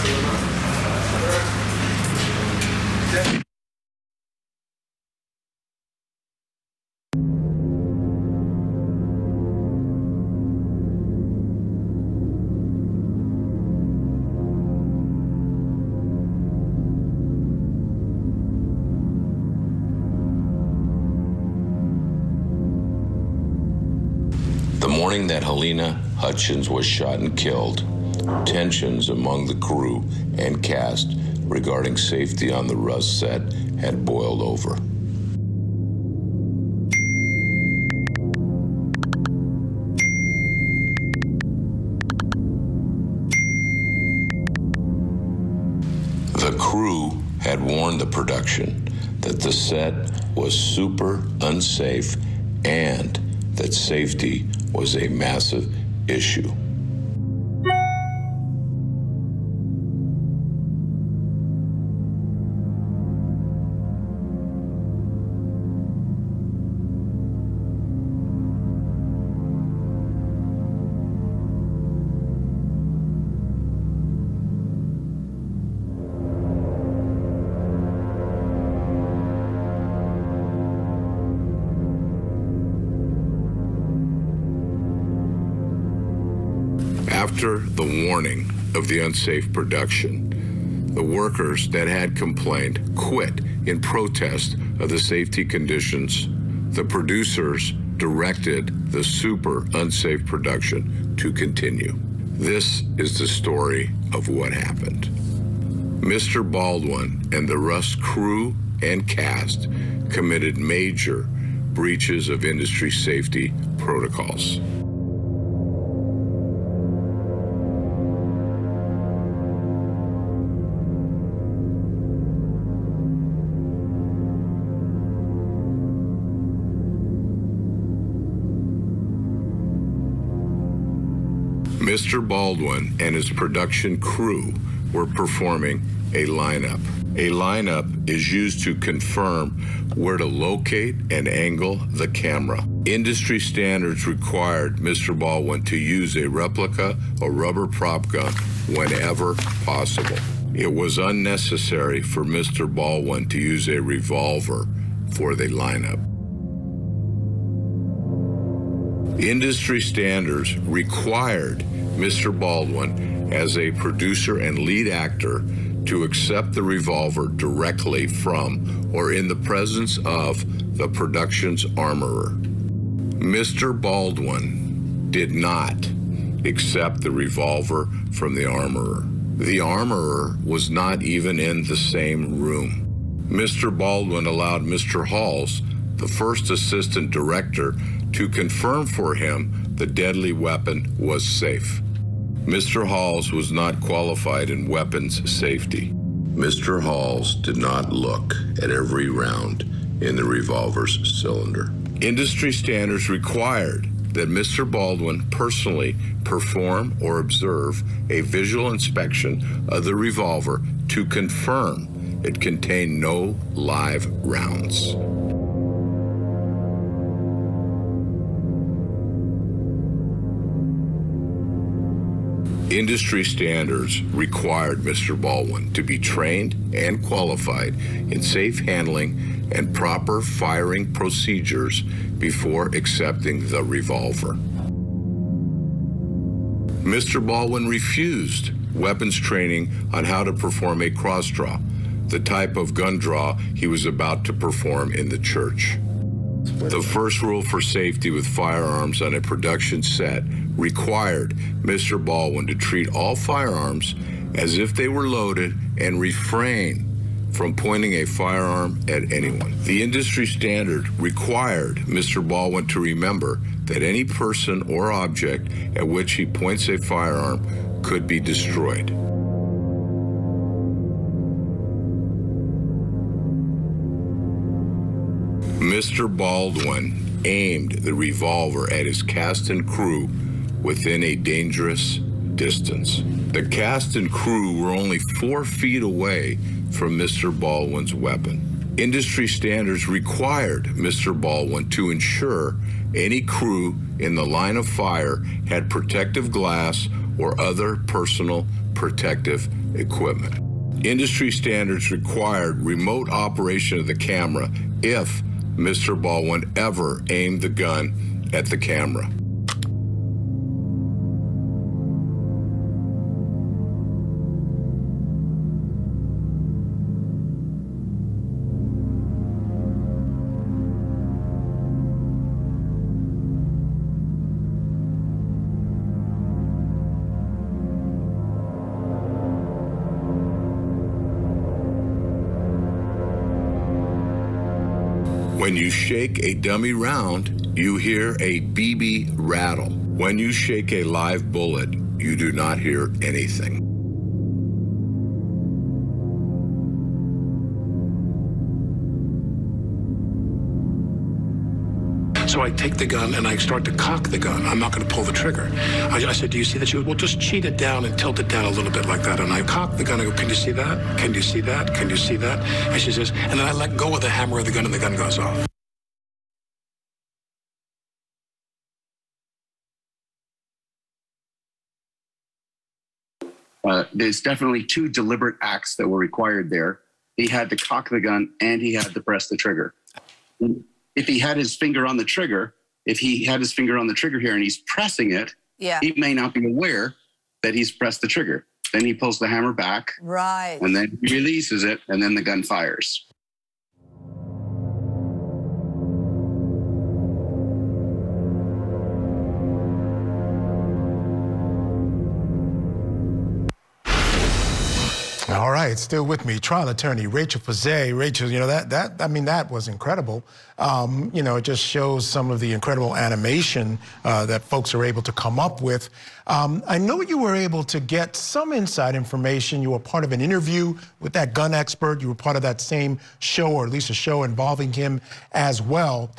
The morning that Halyna Hutchins was shot and killed, tensions among the crew and cast regarding safety on the Rust set had boiled over. The crew had warned the production that the set was super unsafe and that safety was a massive issue. After the warning of the unsafe production, the workers that had complained quit in protest of the safety conditions. The producers directed the super unsafe production to continue. This is the story of what happened. Mr. Baldwin and the Rust crew and cast committed major breaches of industry safety protocols. Mr. Baldwin and his production crew were performing a lineup. A lineup is used to confirm where to locate and angle the camera. Industry standards required Mr. Baldwin to use a replica or rubber prop gun whenever possible. It was unnecessary for Mr. Baldwin to use a revolver for the lineup. Industry standards required Mr. Baldwin, as a producer and lead actor, to accept the revolver directly from or in the presence of the production's armorer. Mr. Baldwin did not accept the revolver from the armorer. The armorer was not even in the same room. Mr. Baldwin allowed Mr. Halls, the first assistant director, to confirm for him the deadly weapon was safe. Mr. Halls was not qualified in weapons safety. Mr. Halls did not look at every round in the revolver's cylinder. Industry standards required that Mr. Baldwin personally perform or observe a visual inspection of the revolver to confirm it contained no live rounds. Industry standards required Mr. Baldwin to be trained and qualified in safe handling and proper firing procedures before accepting the revolver. Mr. Baldwin refused weapons training on how to perform a cross draw, the type of gun draw he was about to perform in the church. The first rule for safety with firearms on a production set required Mr. Baldwin to treat all firearms as if they were loaded and refrain from pointing a firearm at anyone. The industry standard required Mr. Baldwin to remember that any person or object at which he points a firearm could be destroyed. Mr. Baldwin aimed the revolver at his cast and crew within a dangerous distance. The cast and crew were only 4 feet away from Mr. Baldwin's weapon. Industry standards required Mr. Baldwin to ensure any crew in the line of fire had protective glass or other personal protective equipment. Industry standards required remote operation of the camera if Mr. Baldwin ever aimed the gun at the camera. When you shake a dummy round, you hear a BB rattle. When you shake a live bullet, you do not hear anything. So I take the gun and I start to cock the gun. I'm not going to pull the trigger. I said, do you see that? She goes, well, just cheat it down and tilt it down a little bit like that. And I cock the gun. I go, can you see that? Can you see that? Can you see that? And she says, and then I let go of the hammer of the gun and the gun goes off. There's definitely two deliberate acts that were required there. He had to cock the gun and he had to press the trigger. If he had his finger on the trigger, here and he's pressing it, he may not be aware that he's pressed the trigger. Then he pulls the hammer back. Right. And then he releases it, and then the gun fires. All right, still with me, trial attorney Rachel Fiset. Rachel, you know, that was incredible. You know, it just shows some of the incredible animation that folks are able to come up with. I know you were able to get some inside information. You were part of an interview with that gun expert. You were part of that same show, or at least a show involving him as well.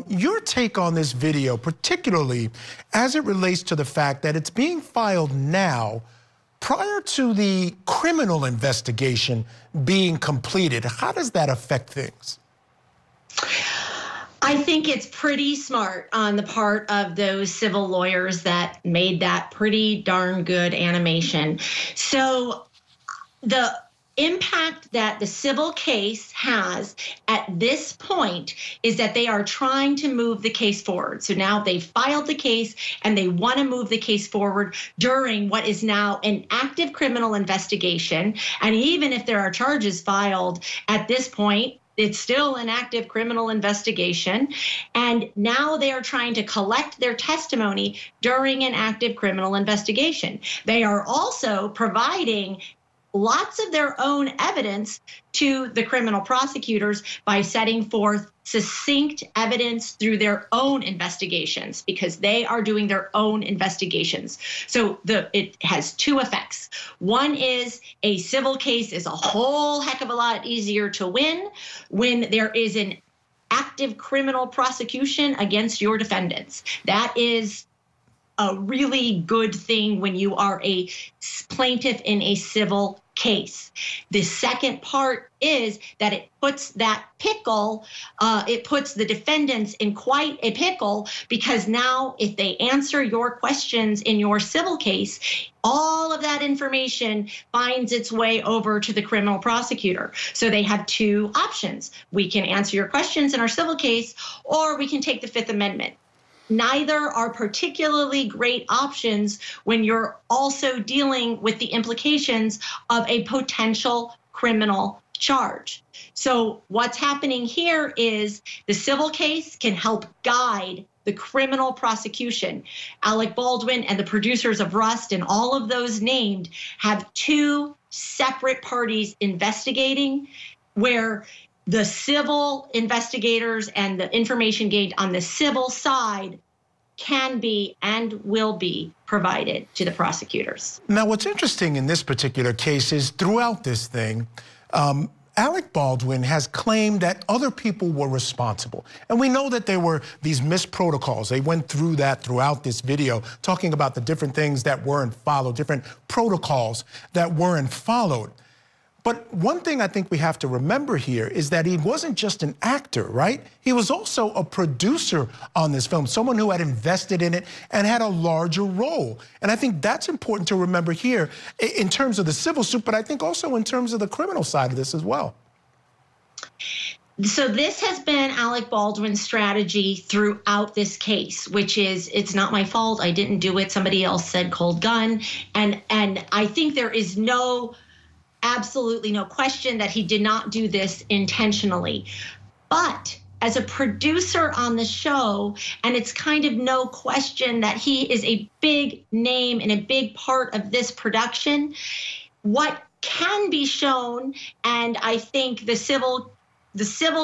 Your take on this video, particularly as it relates to the fact that it's being filed now, prior to the criminal investigation being completed, how does that affect things? I think it's pretty smart on the part of those civil lawyers that made that pretty darn good animation. So the impact that the civil case has at this point is that they are trying to move the case forward. So now they've filed the case and they want to move the case forward during what is now an active criminal investigation. And even if there are charges filed at this point, it's still an active criminal investigation. And now they are trying to collect their testimony during an active criminal investigation. They are also providing lots of their own evidence to the criminal prosecutors by setting forth succinct evidence through their own investigations, because they are doing their own investigations. So it has two effects. One is a civil case is a whole heck of a lot easier to win when there is an active criminal prosecution against your defendants. That is a really good thing when you are a plaintiff in a civil case. The second part is that it puts that pickle, it puts the defendants in quite a pickle, because now if they answer your questions in your civil case, all of that information finds its way over to the criminal prosecutor. So they have two options. We can answer your questions in our civil case, or we can take the Fifth Amendment. Neither are particularly great options when you're also dealing with the implications of a potential criminal charge. So what's happening here is the civil case can help guide the criminal prosecution. Alec Baldwin and the producers of Rust and all of those named have two separate parties investigating, where the civil investigators and the information gained on the civil side can be and will be provided to the prosecutors. Now, what's interesting in this particular case is throughout this thing, Alec Baldwin has claimed that other people were responsible. And we know that there were these missed protocols. They went through that throughout this video, talking about the different things that weren't followed, different protocols that weren't followed. But one thing I think we have to remember here is that he wasn't just an actor, right? He was also a producer on this film, someone who had invested in it and had a larger role. And I think that's important to remember here in terms of the civil suit, but I think also in terms of the criminal side of this as well. So this has been Alec Baldwin's strategy throughout this case, which is, it's not my fault, I didn't do it, somebody else said cold gun. And I think there is absolutely no question that he did not do this intentionally. But as a producer on the show, and it's kind of no question that he is a big name and a big part of this production, what can be shown, and I think the civil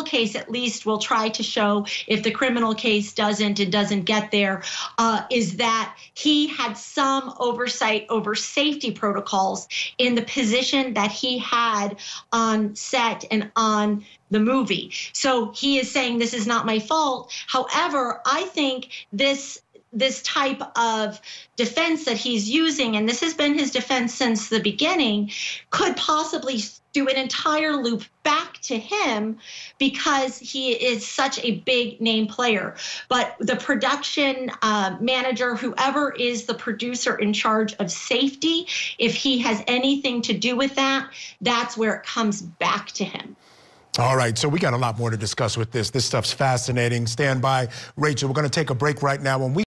case at least will try to show, if the criminal case doesn't get there, is that he had some oversight over safety protocols in the position that he had on set and on the movie. So he is saying this is not my fault. However, I think this type of defense that he's using, and this has been his defense since the beginning, could possibly do an entire loop back to him because he is such a big name player. But the production manager, whoever is the producer in charge of safety, if he has anything to do with that, that's where it comes back to him. All right, so we got a lot more to discuss with this. This stuff's fascinating. Stand by, Rachel. We're going to take a break right now. When we